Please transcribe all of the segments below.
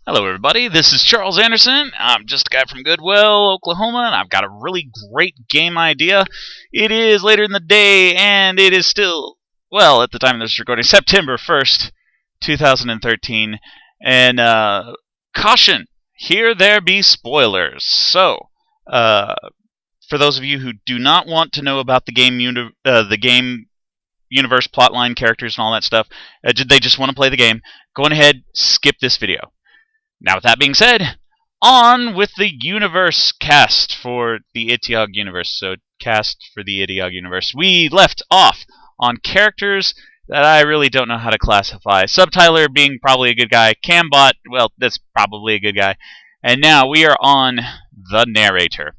Hello, everybody. This is Charles Anderson. I'm just a guy from Goodwell, Oklahoma, and I've got a really great game idea. It is later in the day, and it is still, well, at the time of this recording, September 1st, 2013. And, caution, here there be spoilers. So, for those of you who do not want to know about the game universe, plotline, characters, and all that stuff, they just want to play the game, go ahead, skip this video. Now, with that being said, on with the universe cast for the Iteag universe. So, cast for the Iteag universe. We left off on characters that I really don't know how to classify. Subtitler being probably a good guy. Cambot, well, that's probably a good guy. And now we are on the narrator.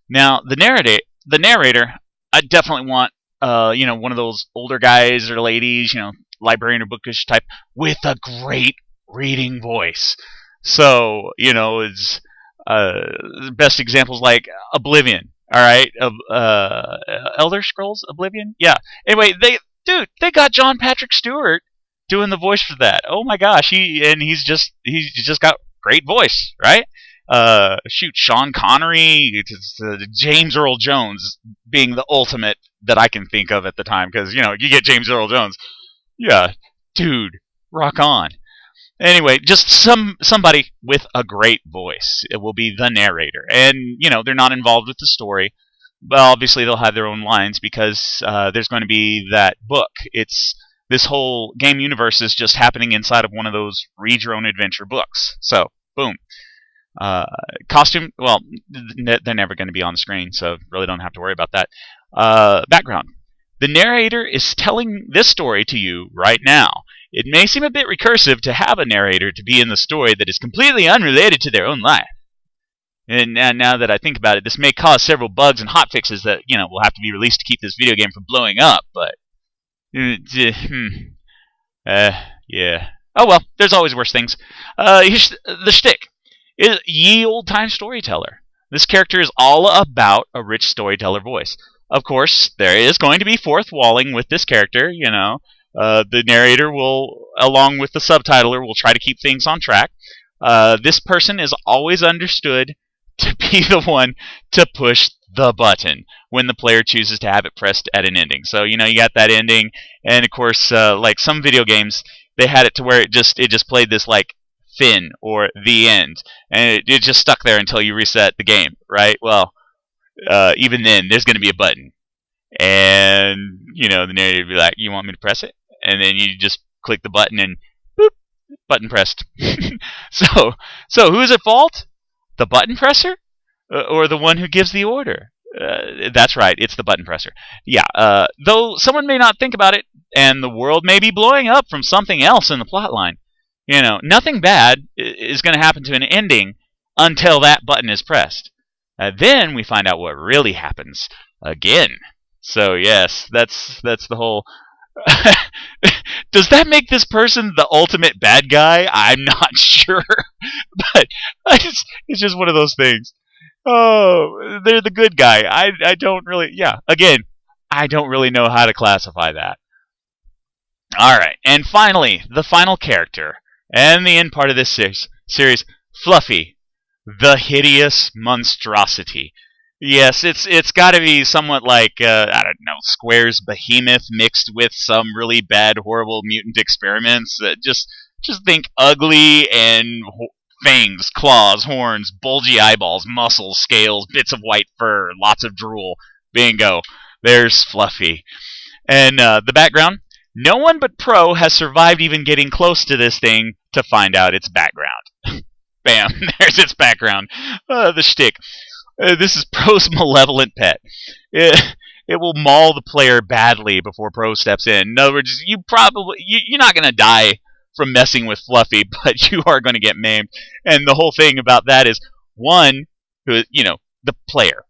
Now, the narrator, I definitely want, one of those older guys or ladies, librarian or bookish type, with a great reading voice. So, it's the best examples like Oblivion, all right? Elder Scrolls Oblivion? Yeah. Anyway, they got John Patrick Stewart doing the voice for that. Oh my gosh, he's just got great voice, right? Sean Connery, James Earl Jones being the ultimate that I can think of at the time, because you get James Earl Jones. Yeah, dude, rock on. Anyway, just somebody with a great voice. It will be the narrator. And, they're not involved with the story. But obviously they'll have their own lines because there's going to be that book. This whole game universe is just happening inside of one of those read your own adventure books. So, boom. Costume, well, they're never going to be on the screen, so really don't have to worry about that. Background. The narrator is telling this story to you right now. It may seem a bit recursive to have a narrator to be in the story that is completely unrelated to their own life. And now that I think about it, this may cause several bugs and hotfixes that, will have to be released to keep this video game from blowing up, but... yeah. Oh well, there's always worse things. Here's the shtick. Ye old-time storyteller. This character is all about a rich storyteller voice. Of course, there is going to be fourth walling with this character, The narrator will, along with the subtitler, will try to keep things on track. This person is always understood to be the one to push the button when the player chooses to have it pressed at an ending. So, you got that ending, and of course, like some video games, they had it to where it just played this like fin or the end, and it just stuck there until you reset the game, right? Well, even then, there's going to be a button. And, the narrator will be like, you want me to press it? And then you just click the button and boop, button pressed. So who's at fault? The button presser? Or the one who gives the order? That's right, it's the button presser. Yeah, though someone may not think about it, and the world may be blowing up from something else in the plot line. Nothing bad is going to happen to an ending until that button is pressed. Then we find out what really happens again. So yes, that's the whole... Does that make this person the ultimate bad guy? I'm not sure. But it's just one of those things. Oh, they're the good guy. I don't really... Yeah, again, I don't really know how to classify that. Alright, and finally, the final character, and the end part of this series, Fluffy, the hideous monstrosity. Yes, it's got to be somewhat like, I don't know, Square's Behemoth mixed with some really bad, horrible mutant experiments. Just think ugly and fangs, claws, horns, bulgy eyeballs, muscles, scales, bits of white fur, lots of drool. Bingo. There's Fluffy. And the background? No one but Pro has survived even getting close to this thing to find out its background. Bam, there's its background. The shtick. This is Pro's malevolent pet. It will maul the player badly before Pro steps in. In other words, you're not going to die from messing with Fluffy, but you are going to get maimed. And the whole thing about that is, one, the player,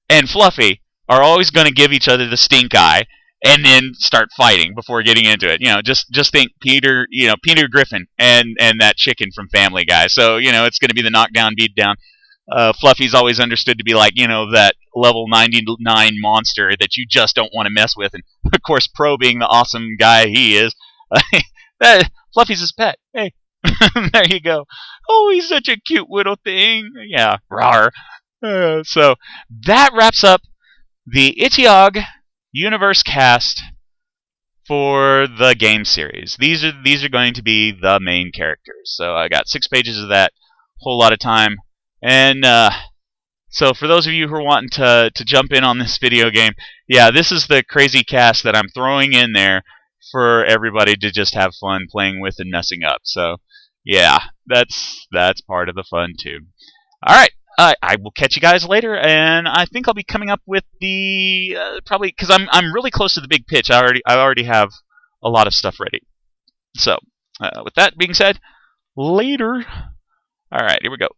and Fluffy are always going to give each other the stink eye, and then start fighting before getting into it. Just think Peter Griffin and that chicken from Family Guy. So, it's going to be the knockdown, beat down. Fluffy's always understood to be like, that level 99 monster that you just don't want to mess with. And, of course, Pro being the awesome guy he is, Fluffy's his pet. Hey, There you go. Oh, he's such a cute little thing. Yeah, rawr. So that wraps up the Iteag universe cast for the game series. These are going to be the main characters. So I got 6 pages of that, whole lot of time, and so for those of you who are wanting to jump in on this video game, yeah, this is the crazy cast that I'm throwing in there for everybody to just have fun playing with and messing up. So yeah, that's part of the fun too. All right. I will catch you guys later, and I think I'll be coming up with the probably because I'm really close to the big pitch. I already have a lot of stuff ready. So with that being said, later. All right, here we go.